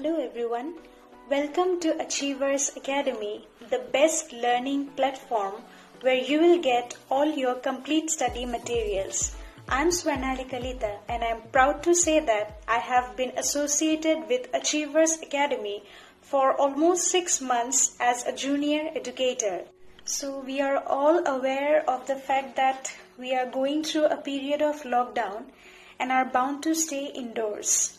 Hello everyone, welcome to Achievers Academy, the best learning platform where you will get all your complete study materials. I'm Swarnali Kalita and I'm proud to say that I have been associated with Achievers Academy for almost 6 months as a junior educator. So we are all aware of the fact that we are going through a period of lockdown and are bound to stay indoors.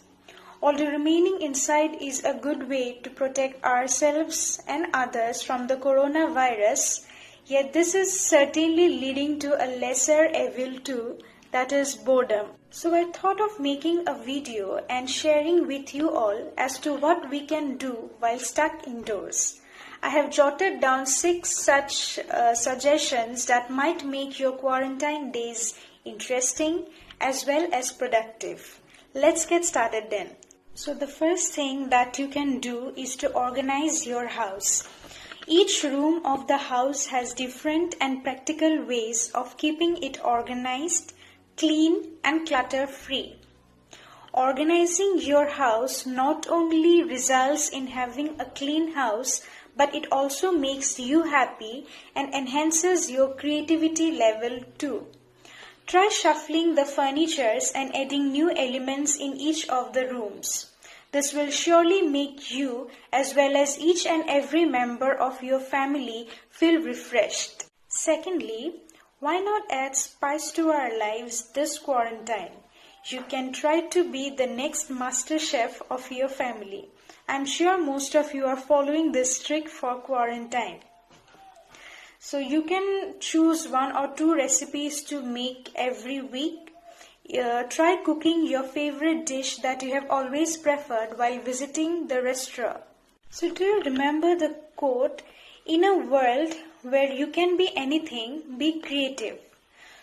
Although remaining inside is a good way to protect ourselves and others from the coronavirus, yet this is certainly leading to a lesser evil too, that is boredom. So I thought of making a video and sharing with you all as to what we can do while stuck indoors. I have jotted down 6 such suggestions that might make your quarantine days interesting as well as productive. Let's get started then. So the first thing that you can do is to organize your house. Each room of the house has different and practical ways of keeping it organized, clean and clutter-free. Organizing your house not only results in having a clean house, but it also makes you happy and enhances your creativity level too. Try shuffling the furnitures and adding new elements in each of the rooms. This will surely make you as well as each and every member of your family feel refreshed. Secondly, why not add spice to our lives this quarantine? You can try to be the next master chef of your family. I'm sure most of you are following this trick for quarantine. So you can choose 1 or 2 recipes to make every week. Try cooking your favorite dish that you have always preferred while visiting the restaurant. So do you remember the quote, "In a world where you can be anything, be creative."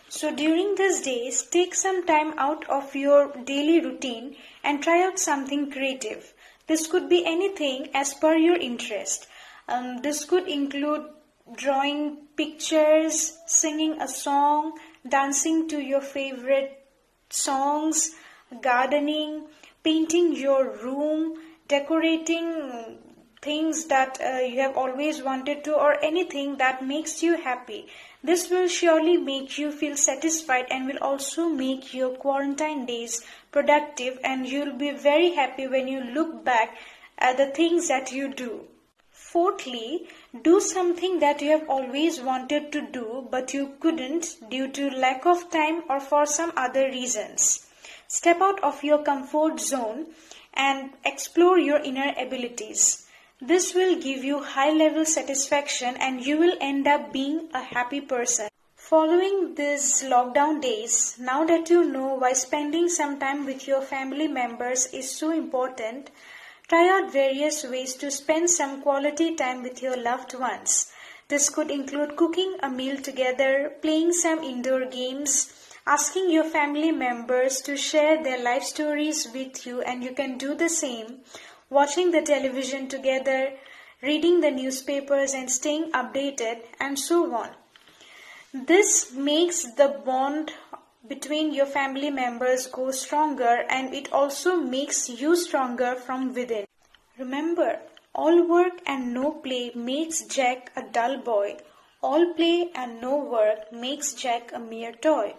So during these days, take some time out of your daily routine and try out something creative. This could be anything as per your interest. This could include drawing pictures, singing a song, dancing to your favorite songs, gardening, painting your room, decorating things that you have always wanted to, or anything that makes you happy. This will surely make you feel satisfied and will also make your quarantine days productive, and you'll be very happy when you look back at the things that you do. Fourthly, do something that you have always wanted to do but you couldn't due to lack of time or for some other reasons. Step out of your comfort zone and explore your inner abilities. This will give you high-level satisfaction and you will end up being a happy person. Following these lockdown days, now that you know why spending some time with your family members is so important, try out various ways to spend some quality time with your loved ones. This could include cooking a meal together, playing some indoor games, asking your family members to share their life stories with you, and you can do the same, watching the television together, reading the newspapers and staying updated, and so on. This makes the bond between your family members go stronger, and it also makes you stronger from within. Remember, all work and no play makes Jack a dull boy. All play and no work makes Jack a mere toy.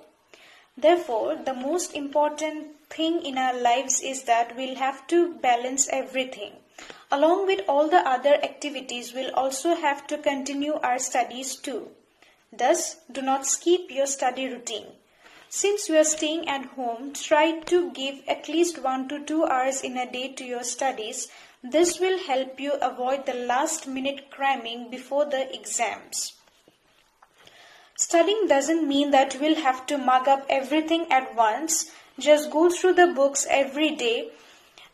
Therefore, the most important thing in our lives is that we'll have to balance everything. Along with all the other activities, we'll also have to continue our studies too. Thus, do not skip your study routine. Since you are staying at home, try to give at least 1 to 2 hours in a day to your studies. This will help you avoid the last-minute cramming before the exams. Studying doesn't mean that you will have to mug up everything at once. Just go through the books every day,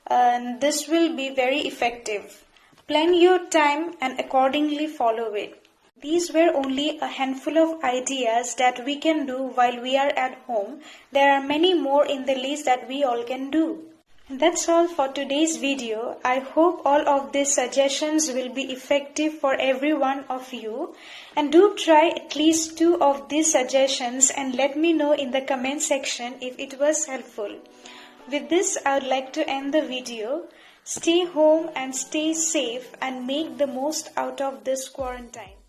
and this will be very effective. Plan your time and accordingly follow it. These were only a handful of ideas that we can do while we are at home. There are many more in the list that we all can do. And that's all for today's video. I hope all of these suggestions will be effective for every one of you. And do try at least 2 of these suggestions and let me know in the comment section if it was helpful. With this, I would like to end the video. Stay home and stay safe and make the most out of this quarantine.